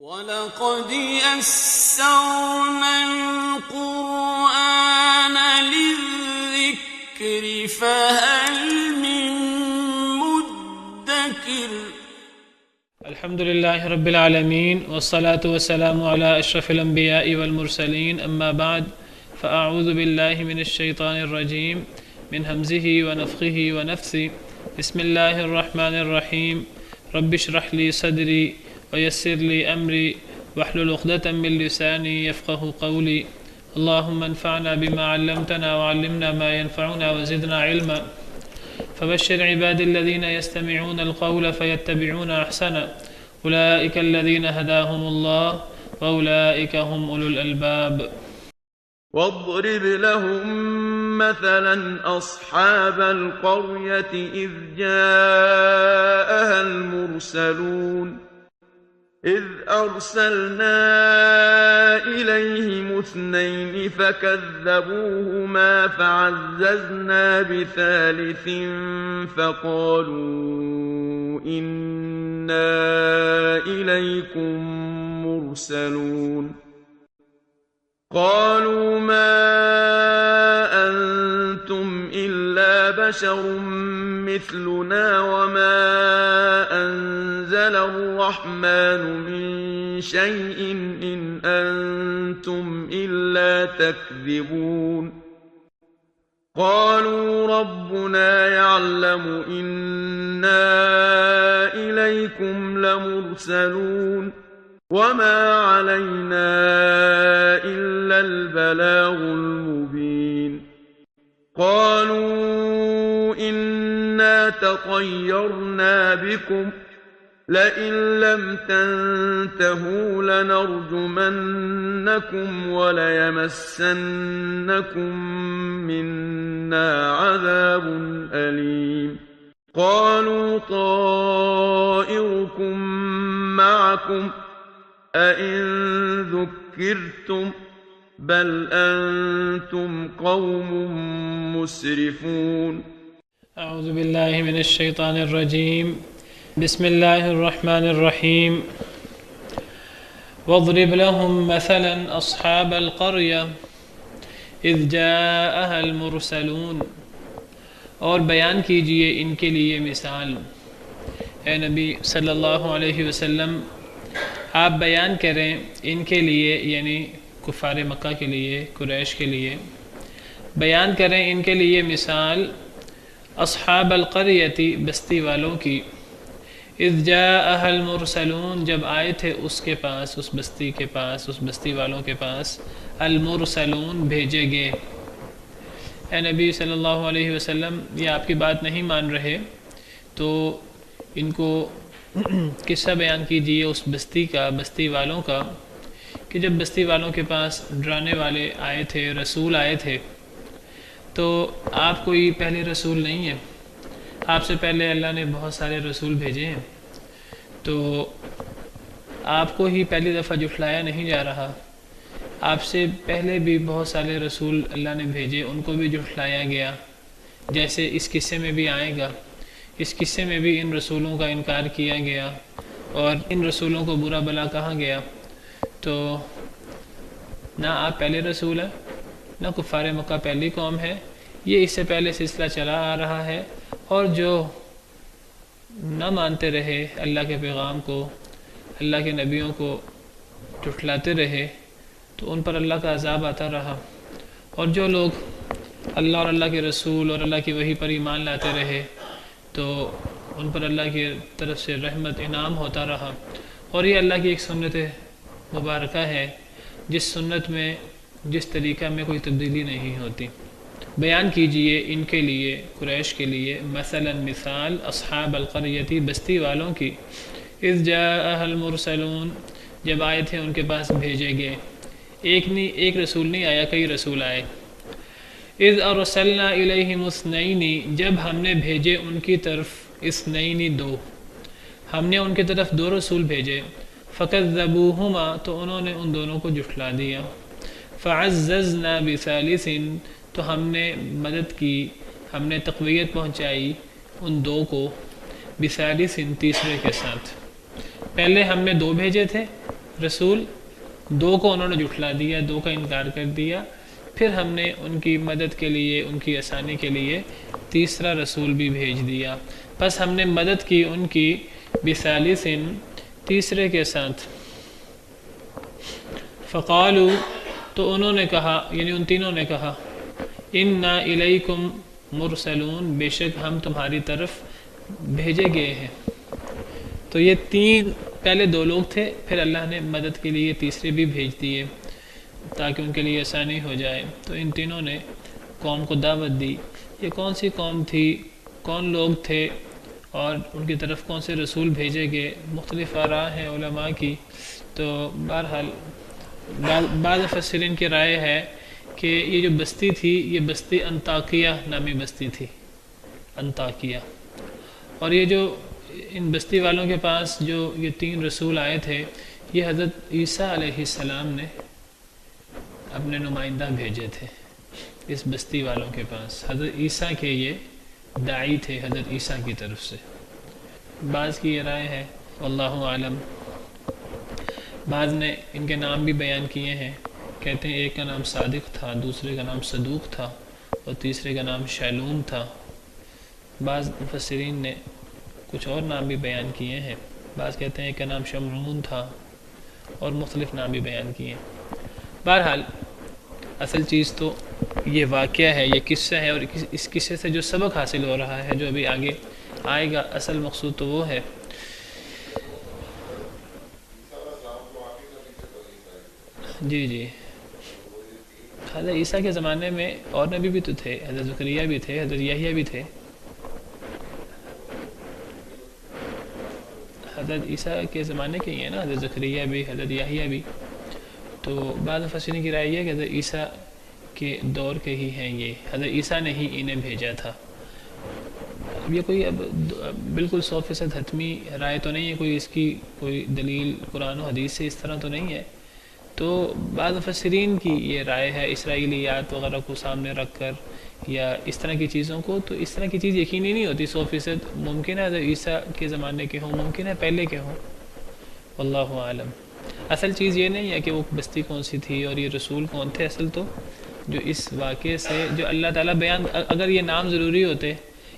وَلَقَدْ يَسَّرْنَا الْقُرْآنَ لِلذِّكْرِ فَهَلْ مِن مُّدَّكِرٍ الحمد لله رب العالمين والصلاة والسلام على أشرف الأنبياء والمرسلين أما بعد فأعوذ بالله من الشيطان الرجيم من همزه ونفخه ونفثه بسم الله الرحمن الرحيم رب اشرح لي صدري ويسر لي أمري واحلل عقدة من لساني يفقه قولي اللهم انفعنا بما علمتنا وعلمنا ما ينفعنا وزدنا علما فبشر عباد الذين يستمعون القول فيتبعون أحسنه أولئك الذين هداهم الله وأولئك هم أولو الألباب. واضرب لهم مثلا أصحاب القرية إذ جاءها المرسلون إذ أرسلنا إليهم اثنين فكذبوهما فعززنا بثالث فقالوا إنا إليكم مرسلون قالوا ما أنتم إلا بشر مثلنا وما أنزل الرحمن من شيء إن أنتم إلا تكذبون قالوا ربنا يعلم إنا إليكم لمرسلون وما علينا إلا البلاغ المبين قالوا إنا تطيرنا بكم لئن لم تنتهوا لنرجمنكم وليمسنكم منا عذاب أليم قالوا طائركم معكم أئن ذكرتم بل أنتم قوم مسرفون. أعوذ بالله من الشيطان الرجيم بسم الله الرحمن الرحيم واضرب لهم مثلا أصحاب القرية إذ جاءها المرسلون اور بیان کیجئے ان کے لیے مثال. اے نبی صلی اللہ علیہ وسلم آپ بیان کریں ان کے لیے یعنی کفار مکہ کے لیے قریش کے لیے بیان کریں ان کے لیے مثال اصحاب القریتی بستی والوں کی اذ جاءها المرسلون جب آئے تھے اس کے پاس اس بستی کے پاس اس بستی والوں کے پاس المرسلون بھیجے گئے. اے نبی صلی اللہ علیہ وسلم یہ آپ کی بات نہیں مان رہے تو ان کو قصہ بیان کیجیے اس بستی کا بستی والوں کا کہ جب بستی والوں کے پاس ڈرانے والے آئے تھے رسول آئے تھے تو آپ کوئی پہلے رسول نہیں ہے. آپ سے پہلے اللہ نے بہت سارے رسول بھیجے ہیں تو آپ کو ہی پہلی دفعہ جھٹلایا نہیں جا رہا. آپ سے پہلے بھی بہت سارے رسول اللہ نے بھیجے ان کو بھی جھٹلایا گیا جیسے اس قصے میں بھی آئے گا. اس قصے میں بھی ان رسولوں کا انکار کیا گیا اور ان رسولوں کو برا بھلا کہا گیا. تو نہ آپ پہلے رسول ہیں نہ کفار مکہ پہلی قوم ہے. یہ اس سے پہلے سلسلہ چلا آ رہا ہے اور جو نہ مانتے رہے اللہ کے پیغام کو اللہ کے نبیوں کو جھٹلاتے رہے تو ان پر اللہ کا عذاب آتا رہا اور جو لوگ اللہ اور اللہ کے رسول اور اللہ کی وحی پر ایمان لاتے رہے تو ان پر اللہ کی طرف سے رحمت انعام ہوتا رہا. اور یہ اللہ کی ایک سنت مبارکہ ہے جس سنت میں جس طریقہ میں کوئی تبدیلی نہیں ہوتی. بیان کیجئے ان کے لیے قریش کے لیے مثلا مثال اصحاب القریتی بستی والوں کی اذ جاءها المرسلون جب آئے تھے ان کے پاس بھیجے گئے. ایک رسول نہیں آیا کئی رسول آئے. اذ ارسلنا الیہم اثنین جب ہم نے بھیجے ان کی طرف اثنین دو ہم نے ان کی طرف دو رسول بھیجے فکذبوہما تو انہوں نے ان دونوں کو جھٹلا دیا. فعززنا بثالث تو ہم نے مدد کی ہم نے تقویت پہنچائی ان دو کو بثالث تیسرے کے ساتھ. پہلے ہم نے 2 بھیجے تھے رسول، 2 کو انہوں نے جھٹلا دیا، 2 کا انکار کر دیا، پھر ہم نے ان کی مدد کے لیے، ان کی آسانی کے لیے تیسرا رسول بھی بھیج دیا۔ بس ہم نے مدد کی ان کی بثالث، تیسرے کے ساتھ۔ فقالو، تو انہوں نے کہا، یعنی ان تینوں نے کہا، انا الیکم مرسلون، بے شک ہم تمہاری طرف بھیجے گئے ہیں۔ تو یہ 3 پہلے 2 لوگ تھے، پھر اللہ نے مدد کے لیے تیسرے بھی بھیج دیے تاکہ ان کے لیے آسانی ہو جائے۔ تو ان تینوں نے قوم کو دعوت دی۔ یہ کون سی قوم تھی، کون لوگ تھے، اور ان کی طرف کون سے رسول بھیجے گئے، مختلف آراء ہیں علماء کی۔ تو بہرحال بعض مفسرین کی رائے ہے کہ یہ جو بستی تھی، یہ بستی انطاکیہ نامی بستی تھی، انطاکیہ۔ اور یہ جو ان بستی والوں کے پاس جو یہ 3 رسول آئے تھے، یہ حضرت عیسیٰ علیہ السلام نے اپنے نمائندہ بھیجے تھے اس بستی والوں کے پاس۔ حضرت عیسیٰ کے یہ داعی تھے، حضرت عیسیٰ کی طرف سے۔ بعض کی یہ رائے ہے، واللہ عالم۔ بعض نے ان کے نام بھی بیان کیے ہیں، کہتے ہیں ایک کا نام صادق تھا، دوسرے کا نام صدوق تھا، اور تیسرے کا نام شیلون تھا۔ بعض مفسرین نے کچھ اور نام بھی بیان کیے ہیں، بعض کہتے ہیں ایک کا نام شمعون تھا، اور مختلف نام بھی بیان کیے ہیں۔ بہرحال اصل چیز تو یہ واقعہ ہے، یہ قصہ ہے، اور اس قصے سے جو سبق حاصل ہو رہا ہے، جو ابھی آگے آئے گا، اصل مقصود تو وہ ہے۔ جی حضرت عیسیٰ کے زمانے میں اور نبی بھی تو تھے، حضرت زکریا بھی تھے، حضرت یحییٰ بھی تھے۔ حضرت عیسیٰ کے زمانے کے ہی ہیں نا، حضرت زکریا بھی، حضرت یحییٰ بھی۔ تو بعض مفسرین کی رائے یہ ہے کہ حضرت عیسیٰ کے دور کے ہی ہیں یہ، حضرت عیسیٰ نے ہی انہیں بھیجا تھا۔ یہ کوئی اب بالکل 100% حتمی رائے تو نہیں ہے، کوئی اس کی کوئی دلیل قرآن و حدیث سے اس طرح تو نہیں ہے۔ تو بعض مفسرین کی یہ رائے ہے، اسرائیلیات وغیرہ کو سامنے رکھ کر یا اس طرح کی چیزوں کو، تو اس طرح کی چیز یقینی نہیں ہوتی 100%۔ ممکن ہے حضرت عیسیٰ کے زمانے کے ہوں، ممکن ہے پہلے کے ہوں، واللہ عالم۔ اصل چیز یہ نہیں ہے کہ وہ بستی کون سی تھی اور یہ رسول کون تھے، اصل تو جو اس واقعے سے جو اللہ تعالیٰ بیان، اگر یہ نام ضروری ہوتے،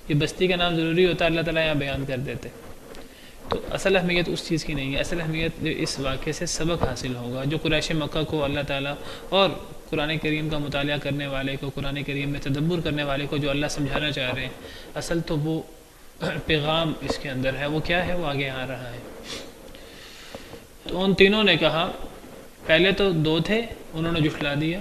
یہ بستی کا نام ضروری ہوتا، اللہ تعالیٰ یہاں بیان کر دیتے۔ تو اصل اہمیت اس چیز کی نہیں ہے، اصل اہمیت جو اس واقعے سے سبق حاصل ہوگا، جو قریش مکہ کو اللہ تعالیٰ اور قرآن کریم کا مطالعہ کرنے والے کو، قرآن کریم میں تدبر کرنے والے کو جو اللہ سمجھانا چاہ رہے ہیں، اصل تو وہ پیغام اس کے اندر ہے، وہ کیا ہے، وہ آگے آ رہا ہے۔ تو ان تینوں نے کہا، پہلے تو 2 تھے، انہوں نے جھٹلا دیا،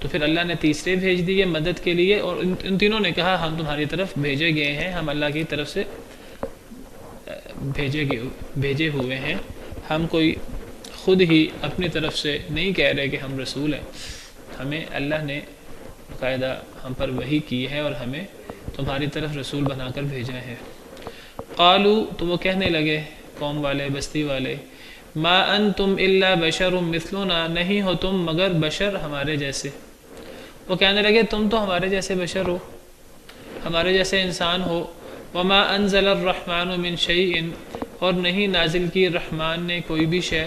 تو پھر اللہ نے تیسرے بھیج دیے مدد کے لیے، اور ان تینوں نے کہا ہم تمہاری طرف بھیجے گئے ہیں، ہم اللہ کی طرف سے بھیجے ہوئے ہیں، ہم کوئی خود ہی اپنی طرف سے نہیں کہہ رہے کہ ہم رسول ہیں، ہمیں اللہ نے باقاعدہ ہم پر وحی کی ہے اور ہمیں تمہاری طرف رسول بنا کر بھیجا ہے۔ قالو، تو وہ کہنے لگے قوم والے، بستی والے، ما انتم الا بشر مثلنا، نہیں ہو تم مگر بشر ہمارے جیسے۔ وہ کہنے لگے تم تو ہمارے جیسے بشر ہو، ہمارے جیسے انسان ہو۔ وما انزل الرحمن من شیء، اور نہیں نازل کی رحمان نے کوئی بھی شے۔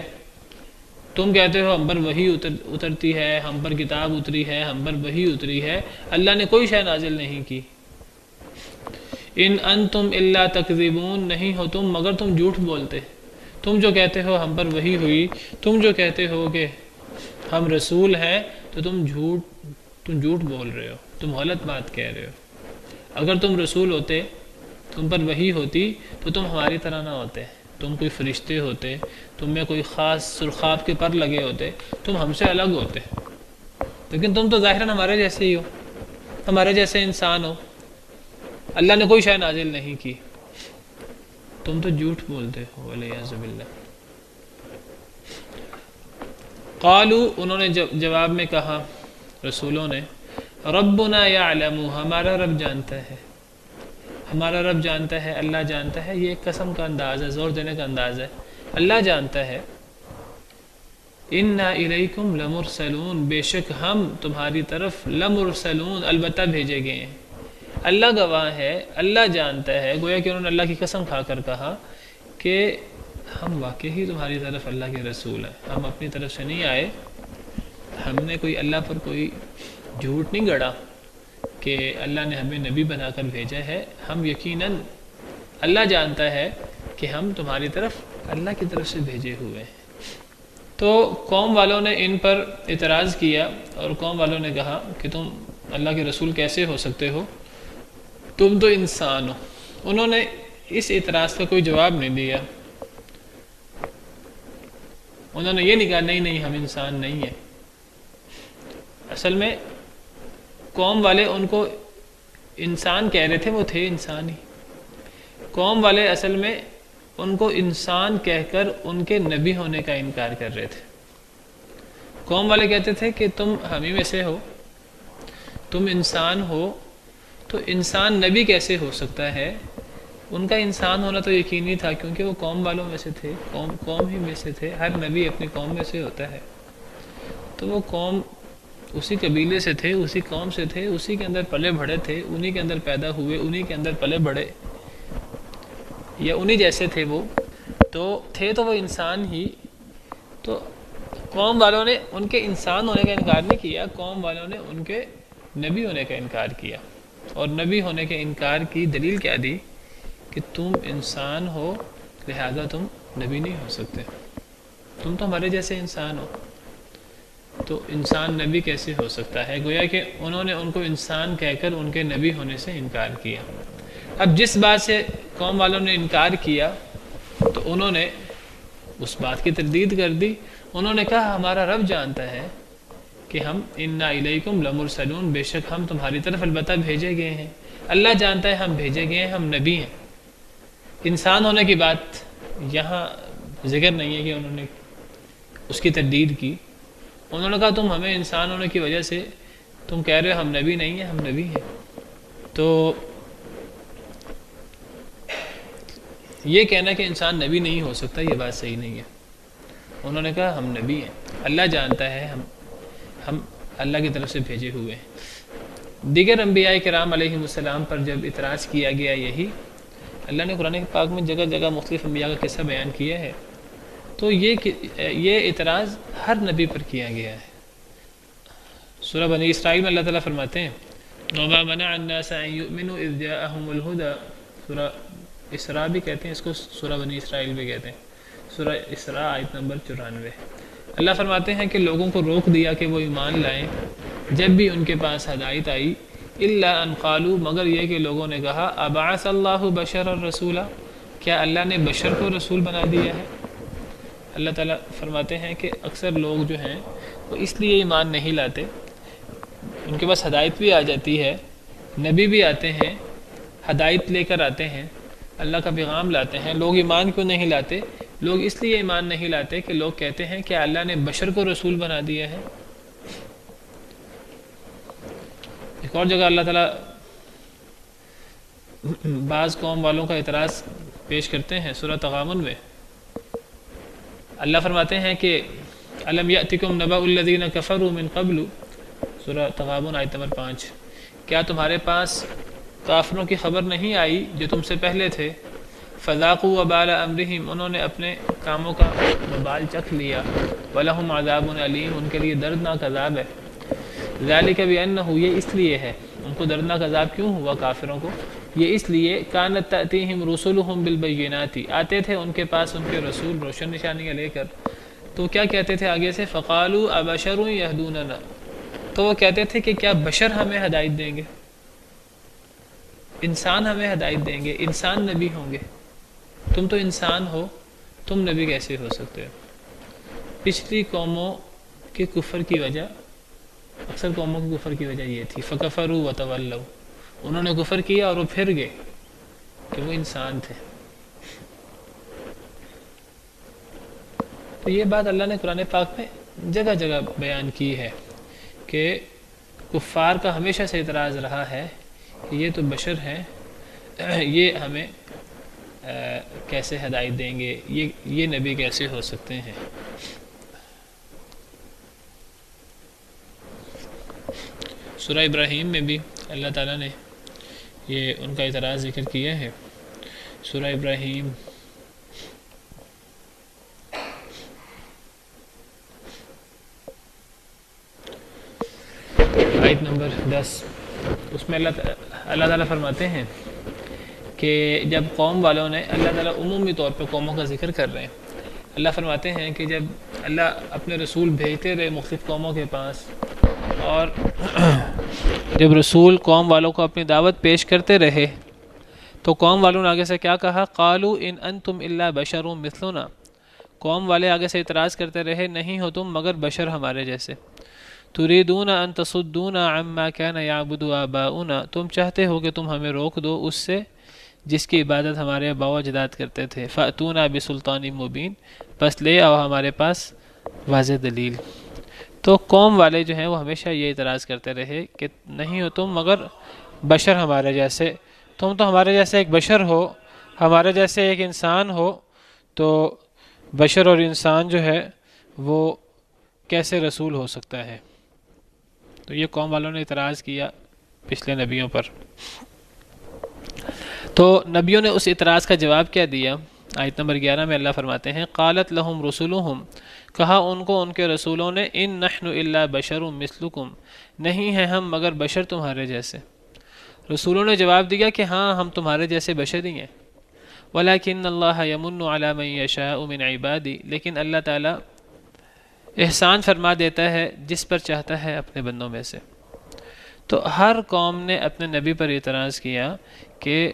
تم کہتے ہو ہم پر وحی اترتی ہے، ہم پر کتاب اتری ہے، ہم پر وحی اتری ہے، اللہ نے کوئی شے نازل نہیں کی۔ ان انتم الا تکذبون، نہیں ہو تم مگر تم جھوٹ بولتے۔ تم جو کہتے ہو ہم پر وحی ہوئی، تم جو کہتے ہو کہ ہم رسول ہیں، تو تم جھوٹ بول رہے ہو، تم غلط بات کہہ رہے ہو۔ اگر تم رسول ہوتے، تم پر وحی ہوتی، تو تم ہماری طرح نہ ہوتے، تم کوئی فرشتے ہوتے، تم میں کوئی خاص سرخاب کے پر لگے ہوتے، تم ہم سے الگ ہوتے، لیکن تم تو ظاہراً ہمارے جیسے ہی ہو، ہمارے جیسے انسان ہو، اللہ نے کوئی شے نازل نہیں کی، تم تو جھوٹ بولتے ہو، والعیاذ باللہ۔ قالو، انہوں نے جواب میں کہا رسولوں نے، ربنا یعلم، ہمارا رب جانتا ہے، ہمارا رب جانتا ہے، اللہ جانتا ہے۔ یہ ایک قسم کا انداز ہے، زور دینے کا انداز ہے، اللہ جانتا ہے۔ انا الیکم لمرسلون، بے شک ہم تمہاری طرف لمرسلون، البتہ بھیجے گئے ہیں۔ اللہ گواہ ہے، اللہ جانتا ہے، گویا کہ انہوں نے اللہ کی قسم کھا کر کہا کہ ہم واقعی تمہاری طرف اللہ کے رسول ہیں، ہم اپنی طرف سے نہیں آئے، ہم نے کوئی اللہ پر کوئی جھوٹ نہیں گڑا کہ اللہ نے ہمیں نبی بنا کر بھیجا ہے، ہم یقیناً اللہ جانتا ہے کہ ہم تمہاری طرف اللہ کی طرف سے بھیجے ہوئے ہیں۔ تو قوم والوں نے ان پر اعتراض کیا اور قوم والوں نے کہا کہ تم اللہ کے رسول کیسے ہو سکتے ہو، تم تو انسان ہو۔ انہوں نے اس اعتراض کا کوئی جواب نہیں دیا، انہوں نے یہ نہیں کہا نہیں ہم انسان نہیں ہیں۔ اصل میں قوم والے ان کو انسان کہہ رہے تھے، وہ تھے انسان ہی۔ قوم والے اصل میں ان کو انسان کہہ کر ان کے نبی ہونے کا انکار کر رہے تھے۔ قوم والے کہتے تھے کہ تم ہمیں میں سے ہو، تم انسان ہو، تو انسان نبی کیسے ہو سکتا ہے؟ ان کا انسان ہونا تو یقینی تھا کیونکہ وہ قوم والوں میں سے تھے، قوم ہی میں سے تھے، ہر نبی اپنی قوم میں سے ہوتا ہے۔ تو وہ قوم اسی قبیلے سے تھے، اسی قوم سے تھے، اسی کے اندر پلے بڑھے تھے، انہی کے اندر پیدا ہوئے، انہی کے اندر پلے بڑھے، یا انہی جیسے تھے وہ، تو تھے تو وہ انسان ہی۔ تو قوم والوں نے ان کے انسان ہونے کا انکار نہیں کیا، قوم والوں نے ان کے نبی ہونے کا انکار کیا۔ اور نبی ہونے کے انکار کی دلیل کیا دی کہ تم انسان ہو لہذا تم نبی نہیں ہو سکتے، تم تو ہمارے جیسے انسان ہو، تو انسان نبی کیسے ہو سکتا ہے؟ گویا کہ انہوں نے ان کو انسان کہہ کر ان کے نبی ہونے سے انکار کیا۔ اب جس بات سے قوم والوں نے انکار کیا تو انہوں نے اس بات کی تردید کر دی، انہوں نے کہا ہمارا رب جانتا ہے کہ ہم انا الیکم لمرسلون، بے شک ہم تمہاری طرف البتہ بھیجے گئے ہیں، اللہ جانتا ہے ہم بھیجے گئے ہیں، ہم نبی ہیں۔ انسان ہونے کی بات یہاں ذکر نہیں ہے کہ انہوں نے اس کی تردید کی، انہوں نے کہا تم ہمیں انسان ہونے کی وجہ سے تم کہہ رہے ہو ہم نبی نہیں ہیں، ہم نبی ہیں۔ تو یہ کہنا کہ انسان نبی نہیں ہو سکتا یہ بات صحیح نہیں ہے۔ انہوں نے کہا ہم نبی ہیں، اللہ جانتا ہے ہم اللہ کی طرف سے بھیجے ہوئے ہیں۔ دیگر انبیاء کرام علیہ السلام پر جب اعتراض کیا گیا، یہی اللہ نے قرآن پاک میں جگہ جگہ مختلف انبیاء کا قصہ بیان کیا ہے، تو یہ اعتراض ہر نبی پر کیا گیا ہے۔ سورہ بنی اسرائیل میں اللہ تعالیٰ فرماتے ہیں وَمَا مَنَعَ النَّاسَ أَن يُؤْمِنُوا إِذْ جَاءَهُمُ الْهُدَى، سورہ اسراء بھی کہتے ہیں اس کو، سورہ بنی اسرائیل بھی کہتے ہیں، سورہ اسراء آیت نمبر 94۔ اللہ فرماتے ہیں کہ لوگوں کو روک دیا کہ وہ ایمان لائیں جب بھی ان کے پاس ہدایت آئی، الا ان قالوا، مگر یہ کہ لوگوں نے کہا ابعث اللہ بشرا رسولا، کیا اللہ نے بشر کو رسول بنا دیا ہے؟ اللہ تعالیٰ فرماتے ہیں کہ اکثر لوگ جو ہیں وہ اس لیے ایمان نہیں لاتے، ان کے پاس ہدایت بھی آ جاتی ہے، نبی بھی آتے ہیں، ہدایت لے کر آتے ہیں، اللہ کا پیغام لاتے ہیں، لوگ ایمان کیوں نہیں لاتے؟ لوگ اس لیے ایمان نہیں لاتے کہ لوگ کہتے ہیں کہ اللہ نے بشر کو رسول بنا دیا ہے۔ ایک اور جگہ اللہ تعالیٰ بعض قوم والوں کا اعتراض پیش کرتے ہیں، سورہ تغابن میں اللہ فرماتے ہیں کہ الم یأتکم نبأ الذین کفروا من قبل، سورہ تغابن آیت نمبر 5، کیا تمہارے پاس کافروں کی خبر نہیں آئی جو تم سے پہلے تھے؟ فذاقوا وبال امرہم، انہوں نے اپنے کاموں کا وبال چکھ لیا، ولہم عذاب علیم، ان کے لیے دردناک عذاب ہے۔ ذالک بانہ، یہ اس لیے ہے، ان کو دردناک عذاب کیوں ہوا کافروں کو؟ یہ اس لیے کانت تأتیہم رسلہم بالبینات، آتے تھے ان کے پاس ان کے رسول روشن نشانیاں لے کر، تو کیا کہتے تھے آگے سے؟ فقالوا ابشر یہدوننا، تو وہ کہتے تھے کہ کیا بشر ہمیں ہدایت دیں گے، انسان ہمیں ہدایت دیں گے، انسان نبی ہوں گے؟ تم تو انسان ہو، تم نبی کیسے ہو سکتے ہو؟ پچھلی قوموں کے کفر کی وجہ، اکثر قوموں کے کفر کی وجہ یہ تھی، فکفروا وتولوا، انہوں نے کفر کیا اور وہ پھر گئے کہ وہ انسان تھے۔ تو یہ بات اللہ نے قرآن پاک میں جگہ جگہ بیان کی ہے کہ کفار کا ہمیشہ سے اعتراض رہا ہے کہ یہ تو بشر ہیں، یہ ہمیں کیسے ہدایت دیں گے، یہ نبی کیسے ہو سکتے ہیں؟ سورہ ابراہیم میں بھی اللہ تعالیٰ نے یہ ان کا اعتراض ذکر کیا ہے۔ سورہ ابراہیم آیت نمبر 10، اس میں اللہ تعالیٰ فرماتے ہیں کہ جب قوم والوں نے، اللہ تعالیٰ عمومی طور پہ قوموں کا ذکر کر رہے ہیں، اللہ فرماتے ہیں کہ جب اللہ اپنے رسول بھیجتے رہے مختلف قوموں کے پاس، اور جب رسول قوم والوں کو اپنی دعوت پیش کرتے رہے تو قوم والوں نے آگے سے کیا کہا؟ قالوا ان انتم الا بشر مثلنا، قوم والے آگے سے اعتراض کرتے رہے نہیں ہو تم مگر بشر ہمارے جیسے، تريدون ان تصدونا عما كان يعبد آباؤنا، تم چاہتے ہو کہ تم ہمیں روک دو اس سے جس کی عبادت ہمارے آباء و اجداد کرتے تھے، فأتونا بسلطان مبین، بس لے آؤ ہمارے پاس واضح دلیل۔ تو قوم والے جو ہیں وہ ہمیشہ یہ اعتراض کرتے رہے کہ نہیں ہو تم مگر بشر ہمارے جیسے، تم تو ہمارے جیسے ایک بشر ہو، ہمارے جیسے ایک انسان ہو، تو بشر اور انسان جو ہے وہ کیسے رسول ہو سکتا ہے؟ تو یہ قوم والوں نے اعتراض کیا پچھلے نبیوں پر۔ تو نبیوں نے اس اعتراض کا جواب کیا دیا؟ آیت نمبر 11 میں اللہ فرماتے ہیں قالت لہم رسولہم، کہا ان کو ان کے رسولوں نے ان نحن الا بشر مثلکم، نہیں ہیں ہم مگر بشر تمہارے جیسے۔ رسولوں نے جواب دیا کہ ہاں ہم تمہارے جیسے بشر ہی ہیں، ولیکن اللہ یمن علی من یشاء من عبادی، لیکن اللہ تعالیٰ احسان فرما دیتا ہے جس پر چاہتا ہے اپنے بندوں میں سے۔ تو ہر قوم نے اپنے نبی پر اعتراض کیا کہ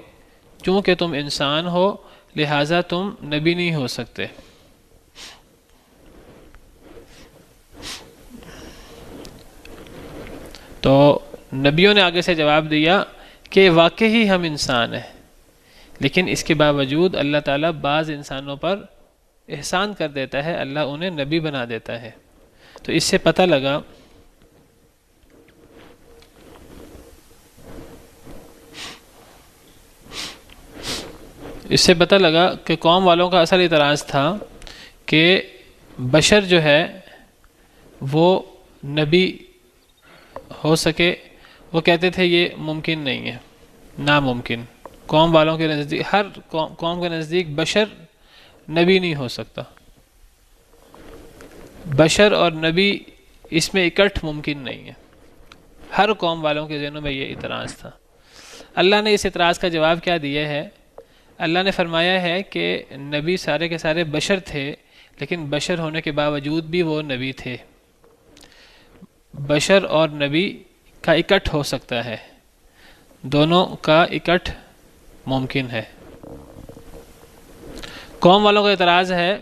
چونکہ تم انسان ہو لہٰذا تم نبی نہیں ہو سکتے۔ تو نبیوں نے آگے سے جواب دیا کہ واقعی ہم انسان ہیں، لیکن اس کے باوجود اللہ تعالیٰ بعض انسانوں پر احسان کر دیتا ہے، اللہ انہیں نبی بنا دیتا ہے۔ تو اس سے پتہ لگا کہ قوم والوں کا اصل اعتراض تھا کہ بشر جو ہے وہ نبی ہو سکے، وہ کہتے تھے یہ ممکن نہیں ہے، ناممکن۔ قوم والوں کے نزدیک، ہر قوم کے نزدیک بشر نبی نہیں ہو سکتا، بشر اور نبی اس میں اکٹھ ممکن نہیں ہے، ہر قوم والوں کے ذہنوں میں یہ اعتراض تھا۔ اللہ نے اس اعتراض کا جواب کیا دیا ہے؟ اللہ نے فرمایا ہے کہ نبی سارے کے سارے بشر تھے، لیکن بشر ہونے کے باوجود بھی وہ نبی تھے۔ بشر اور نبی کا اکٹھ ہو سکتا ہے، دونوں کا اکٹھ ممکن ہے۔ قوم والوں کا اعتراض ہے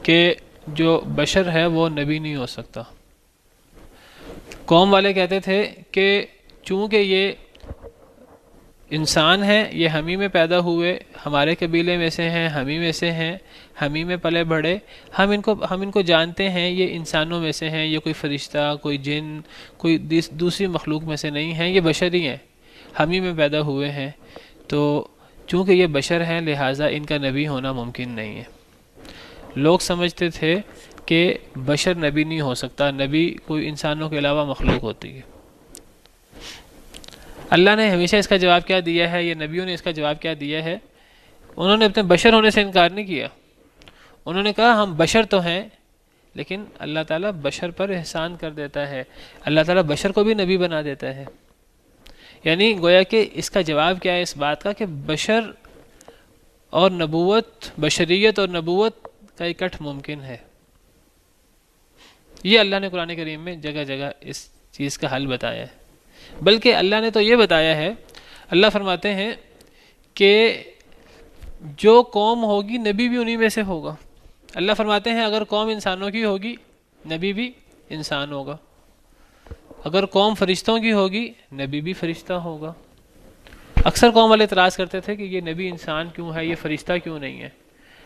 کہ جو بشر ہے وہ نبی نہیں ہو سکتا۔ قوم والے کہتے تھے کہ چونکہ یہ انسان ہیں، یہ ہم ہی میں پیدا ہوئے، ہمارے قبیلے میں سے ہیں، ہم ہی میں سے ہیں، ہم ہی میں پلے بڑھے، ہم ان کو جانتے ہیں، یہ انسانوں میں سے ہیں، یہ کوئی فرشتہ، کوئی جن، کوئی دوسری مخلوق میں سے نہیں ہیں، یہ بشر ہی ہیں، ہم ہی میں پیدا ہوئے ہیں۔ تو چونکہ یہ بشر ہیں لہٰذا ان کا نبی ہونا ممکن نہیں ہے۔ لوگ سمجھتے تھے کہ بشر نبی نہیں ہو سکتا، نبی کوئی انسانوں کے علاوہ مخلوق ہوتی ہے۔ اللہ نے ہمیشہ اس کا جواب کیا دیا ہے، یہ نبیوں نے اس کا جواب کیا دیا ہے؟ انہوں نے اپنے بشر ہونے سے انکار نہیں کیا، انہوں نے کہا ہم بشر تو ہیں، لیکن اللہ تعالیٰ بشر پر احسان کر دیتا ہے، اللہ تعالیٰ بشر کو بھی نبی بنا دیتا ہے۔ یعنی گویا کہ اس کا جواب کیا ہے اس بات کا کہ بشر اور نبوت، بشریت اور نبوت کا اکٹھ ممکن ہے۔ یہ اللہ نے قرآن کریم میں جگہ جگہ اس چیز کا حل بتایا ہے۔ بلکہ اللہ نے تو یہ بتایا ہے، اللہ فرماتے ہیں کہ جو قوم ہوگی نبی بھی انہی میں سے ہوگا۔ اللہ فرماتے ہیں اگر قوم انسانوں کی ہوگی نبی بھی انسان ہوگا، اگر قوم فرشتوں کی ہوگی نبی بھی فرشتہ ہوگا۔ اکثر قوم والے اعتراض کرتے تھے کہ یہ نبی انسان کیوں ہے، یہ فرشتہ کیوں نہیں ہے؟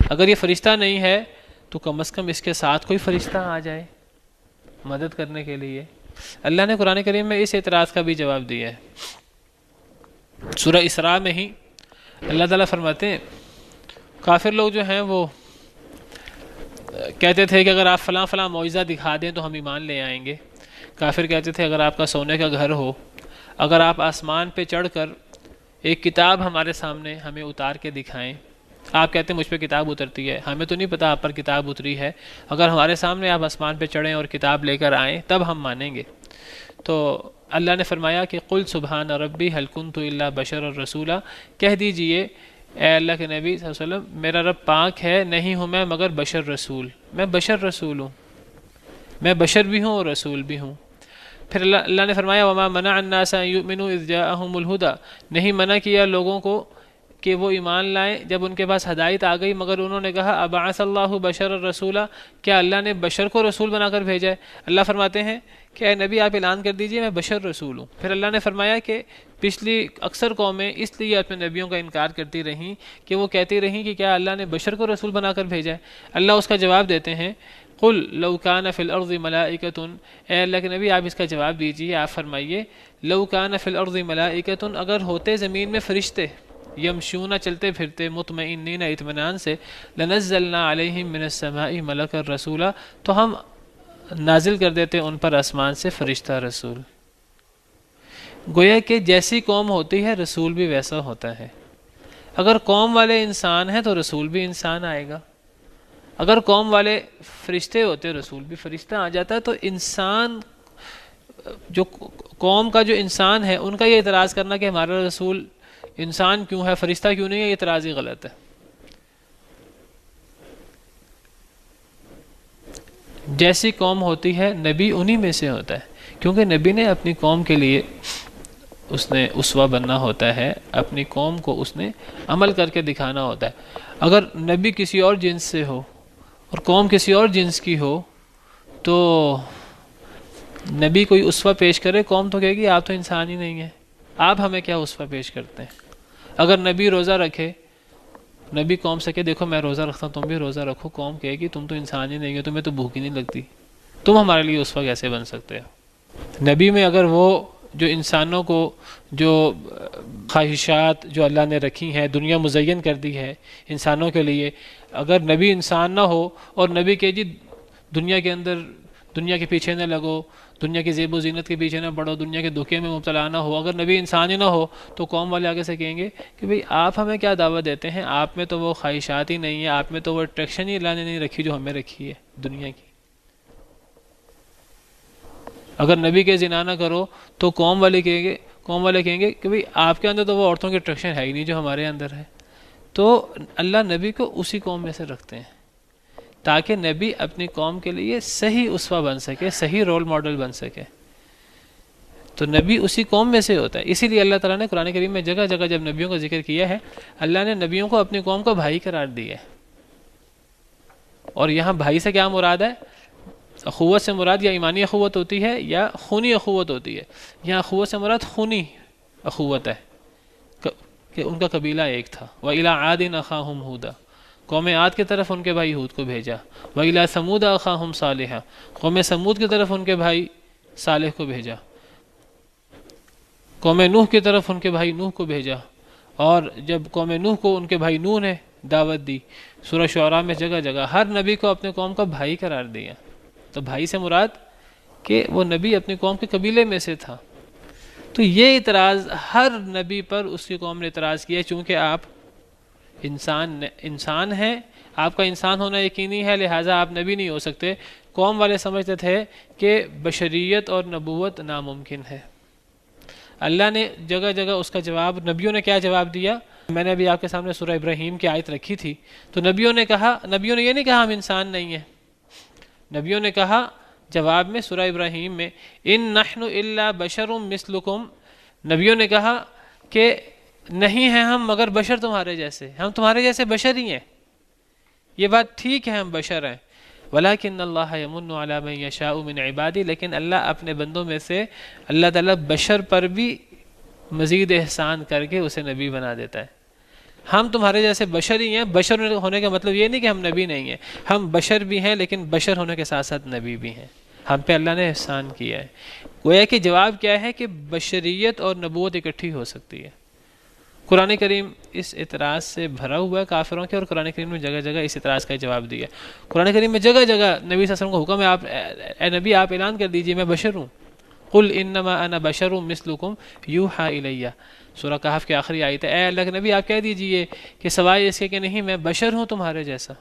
اگر یہ فرشتہ نہیں ہے تو کم از کم اس کے ساتھ کوئی فرشتہ آ جائے مدد کرنے کے لیے۔ اللہ نے قرآن کریم میں اس اعتراض کا بھی جواب دیا ہے۔ سورہ اسراء میں ہی اللہ تعالیٰ فرماتے ہیں کافر لوگ جو ہیں وہ کہتے تھے کہ اگر آپ فلاں فلاں معجزہ دکھا دیں تو ہم ایمان لے آئیں گے۔ کافر کہتے تھے اگر آپ کا سونے کا گھر ہو، اگر آپ آسمان پہ چڑھ کر ایک کتاب ہمارے سامنے ہمیں اتار کے دکھائیں۔ آپ کہتے ہیں مجھ پہ کتاب اترتی ہے، ہمیں تو نہیں پتا آپ پر کتاب اتری ہے، اگر ہمارے سامنے آپ آسمان پہ چڑھیں اور کتاب لے کر آئیں تب ہم مانیں گے۔ تو اللہ نے فرمایا کہ قل سبحان ربی هل کنت الا بشر الرسولا، کہہ دیجئے اے اللہ کے نبی صلی اللہ علیہ وسلم میرا رب پاک ہے، نہیں ہوں میں مگر بشر رسول، میں بشر رسول ہوں، میں بشر بھی ہوں اور رسول بھی ہوں۔ پھر اللہ نے فرمایا وما منع الناس ان یؤمنوا اذ جاءهم الہدی، نہیں منع کیا لوگوں کو کہ وہ ایمان لائیں جب ان کے پاس ہدایت آ گئی، مگر انہوں نے کہا ابعث اللہ بشر الرسولا، کیا اللہ نے بشر کو رسول بنا کر بھیجا ہے؟ اللہ فرماتے ہیں کہ اے نبی آپ اعلان کر دیجئے میں بشر رسول ہوں۔ پھر اللہ نے فرمایا کہ پچھلی اکثر قومیں اس لیے اپنے نبیوں کا انکار کرتی رہیں کہ وہ کہتی رہیں کہ کیا اللہ نے بشر کو رسول بنا کر بھیجا ہے؟ اللہ اس کا جواب دیتے ہیں قل لو کان فی الارض ملائکۃ، اے اللہ کے نبی آپ اس کا جواب دیجئے، آپ فرمائیے لو کان فی الارض ملائکۃ، اگر ہوتے زمین میں فرشتے یمشون چلتے پھرتے مطمئنین اطمینان سے، لنزلنا علیہم من السماء ملکا رسولا، تو ہم نازل کر دیتے ان پر آسمان سے فرشتہ رسول۔ گویا کہ جیسی قوم ہوتی ہے رسول بھی ویسا ہوتا ہے۔ اگر قوم والے انسان ہیں تو رسول بھی انسان آئے گا، اگر قوم والے فرشتے ہوتے رسول بھی فرشتہ آ جاتا ہے۔ تو انسان جو قوم کا جو انسان ہے ان کا یہ اعتراض کرنا کہ ہمارا رسول انسان کیوں ہے فرشتہ کیوں نہیں ہے، یہ اعتراض ہی غلط ہے۔ جیسی قوم ہوتی ہے نبی انہی میں سے ہوتا ہے، کیونکہ نبی نے اپنی قوم کے لیے اس نے اسوہ بننا ہوتا ہے، اپنی قوم کو اس نے عمل کر کے دکھانا ہوتا ہے۔ اگر نبی کسی اور جنس سے ہو اور قوم کسی اور جنس کی ہو تو نبی کوئی اسوہ پیش کرے، قوم تو کہے گی آپ تو انسان ہی نہیں ہیں، آپ ہمیں کیا اسوہ پیش کرتے ہیں۔ اگر نبی روزہ رکھے، نبی قوم سے کہ دیکھو میں روزہ رکھتا ہوں تم بھی روزہ رکھو، قوم کہے گی تم تو انسان ہی نہیں ہو، تمہیں تو بھوک ہی نہیں لگتی، تم ہمارے لیے اسوہ کیسے بن سکتے ہو۔ نبی میں اگر وہ جو انسانوں کو جو خواہشات جو اللہ نے رکھی ہیں دنیا مزین کر دی ہے انسانوں کے لیے، اگر نبی انسان نہ ہو اور نبی کہ جی دنیا کے اندر دنیا کے پیچھے نہ لگو، دنیا کی زیب و زینت کے پیچھے نہ پڑو، دنیا کے دھوکے میں مبتلا نہ ہو، اگر نبی انسان ہی نہ ہو تو قوم والے آگے سے کہیں گے کہ بھئی آپ ہمیں کیا دعوت دیتے ہیں، آپ میں تو وہ خواہشات ہی نہیں ہیں، آپ میں تو وہ اٹریکشن ہی اللہ نے نہیں رکھی جو ہمیں رکھی ہے دنیا کی۔ اگر نبی کے زنا نہ کرو تو قوم والے کہیں گے کہ بھئی آپ کے اندر تو وہ عورتوں کی اٹریکشن ہے ہی نہیں جو ہمارے اندر ہے۔ تو اللہ نبی کو اسی قوم میں سے رکھتے ہیں تاکہ نبی اپنی قوم کے لیے صحیح اسوہ بن سکے، صحیح رول ماڈل بن سکے۔ تو نبی اسی قوم میں سے ہوتا ہے، اسی لیے اللہ تعالیٰ نے قرآن کریم میں جگہ جگہ جب نبیوں کا ذکر کیا ہے اللہ نے نبیوں کو اپنی قوم کا بھائی قرار دیا ہے۔ اور یہاں بھائی سے کیا مراد ہے؟ اخوت سے مراد یا ایمانی اخوت ہوتی ہے یا خونی اخوت ہوتی ہے۔ یہاں اخوت سے مراد خونی اخوت ہے کہ ان کا قبیلہ ایک تھا۔ وَإِلَىٰ عَادٍ أَخَاهُمْ هُودًا، قوم عاد کی طرف ان کے بھائی ہود کو بھیجا۔ وَإِلَىٰ ثَمُودَ أَخَاهُمْ صَالِحًا، قوم ثمود کی طرف ان کے بھائی صالح کو بھیجا۔ قوم نوح کی طرف ان کے بھائی نوح کو بھیجا۔ اور جب قوم نوح کو ان کے بھائی نوح نے دعوت دی، سورہ شعراء میں جگہ جگہ ہر نبی کو اپنے قوم کا بھائی قرار دیا۔ تو بھائی سے مراد کہ وہ نبی اپنی قوم کے قبیلے میں سے تھا۔ تو یہ اعتراض ہر نبی پر اس کی قوم نے اعتراض کیا، چونکہ آپ انسان ہیں، آپ کا انسان ہونا یقینی ہے، لہٰذا آپ نبی نہیں ہو سکتے۔ قوم والے سمجھتے تھے کہ بشریت اور نبوت ناممکن ہے۔ اللہ نے جگہ جگہ اس کا جواب، نبیوں نے کیا جواب دیا؟ میں نے ابھی آپ کے سامنے سورہ ابراہیم کی آیت رکھی تھی، تو نبیوں نے یہ نہیں کہا ہم انسان نہیں ہیں، نبیوں نے کہا جواب میں سورہ ابراہیم میں ان نحن الا بشر مثلکم، نبیوں نے کہا کہ نہیں ہیں ہم مگر بشر تمہارے جیسے، ہم تمہارے جیسے بشر ہی ہیں، یہ بات ٹھیک ہے ہم بشر ہیں، ولیکن اللہ یمن علی من یشاء من عبادی، لیکن اللہ اپنے بندوں میں سے اللہ تعالیٰ بشر پر بھی مزید احسان کر کے اسے نبی بنا دیتا ہے۔ ہم تمہارے جیسے بشر ہی ہیں، بشر ہونے کا مطلب یہ نہیں کہ ہم نبی نہیں ہیں، ہم بشر بھی ہیں لیکن بشر ہونے کے ساتھ ساتھ نبی بھی ہیں، ہم پہ اللہ نے احسان کیا ہے۔ گویا کہ جواب کیا ہے کہ بشریت اور نبوت اکٹھی ہو سکتی ہے۔ قرآن کریم اس اعتراض سے بھرا ہوا ہے کافروں کے، اور قرآن کریم نے جگہ جگہ اس اعتراض کا جواب دیا۔ قرآن کریم میں جگہ جگہ نبی صلی اللہ علیہ وسلم کو حکم ہے، اے نبی آپ اعلان کر دیجئے میں بشر ہوں، قل انما انا بشر مثلکم یوحی الی، سورہ کہف کے آخری آیت ہے، اے اللہ کے نبی آپ کہہ دیجئے کہ سوائے اس کے کہ نہیں میں بشر ہوں تمہارے جیسا،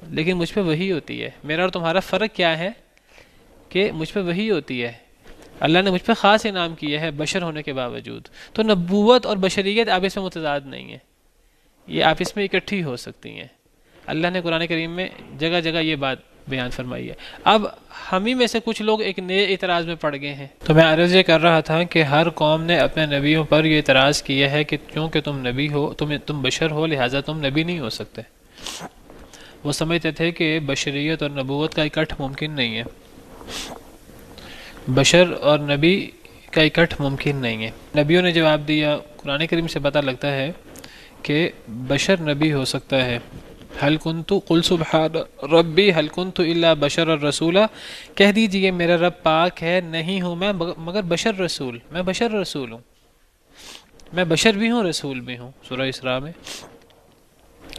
لیکن مجھ پہ وحی ہوتی ہے۔ میرا اور تمہارا فرق کیا ہے کہ مجھ پہ وحی ہوتی ہے، اللہ نے مجھ پہ خاص انعام کیا ہے بشر ہونے کے باوجود. تو نبوت اور بشریت آپس میں متضاد نہیں ہے، یہ آپس میں اکٹھی ہو سکتی ہیں. اللہ نے قرآن کریم میں جگہ جگہ یہ بات بیان فرمائی ہے. اب ہم ہی میں سے کچھ لوگ ایک نئے اعتراض میں پڑ گئے ہیں. تو میں عرض یہ کر رہا تھا کہ ہر قوم نے اپنے نبیوں پر یہ اعتراض کیا ہے کہ کیونکہ تم نبی ہو، تم بشر ہو، لہٰذا تم نبی نہیں ہو سکتے. وہ سمجھتے تھے کہ بشریت اور نبوت کا اکٹھ ممکن نہیں ہے، بشر اور نبی کا اکٹھ ممکن نہیں ہے. نبیوں نے جواب دیا، قرآن کریم سے پتہ لگتا ہے کہ بشر نبی ہو سکتا ہے. حل کنت قل سبحان ربی حل کنت الا بشر الرسولہ، کہہ دیجئے میرا رب پاک ہے، نہیں ہوں میں مگر بشر رسول. میں بشر رسول ہوں، میں بشر بھی ہوں رسول بھی ہوں. سورہ اسراء میں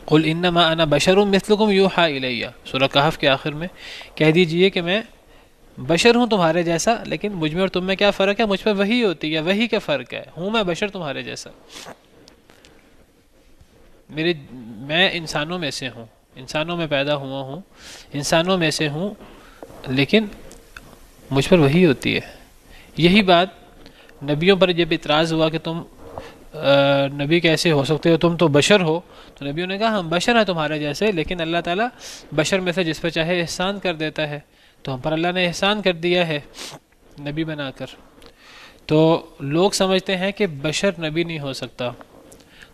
قل انما انا بشر مثلکم یوحی الی، سورہ کہف کے آخر میں کہہ دیجئے کہ میں بشر ہوں تمہارے جیسا، لیکن مجھ میں اور تم میں کیا فرق ہے؟ مجھ پہ وحی ہوتی ہے، وحی کا فرق ہے. ہوں میں بشر تمہارے جیسا، میں انسانوں میں سے ہوں، انسانوں میں پیدا ہوا ہوں، انسانوں میں سے ہوں، لیکن مجھ پر وحی ہوتی ہے. یہی بات نبیوں پر جب اعتراض ہوا کہ تم نبی کیسے ہو سکتے ہو، تم تو بشر ہو، تو نبیوں نے کہا ہم بشر ہیں تمہارے جیسے، لیکن اللہ تعالیٰ بشر میں سے جس پر چاہے احسان کر دیتا ہے. تو ہم پر اللہ نے احسان کر دیا ہے نبی بنا کر. تو لوگ سمجھتے ہیں کہ بشر نبی نہیں ہو سکتا،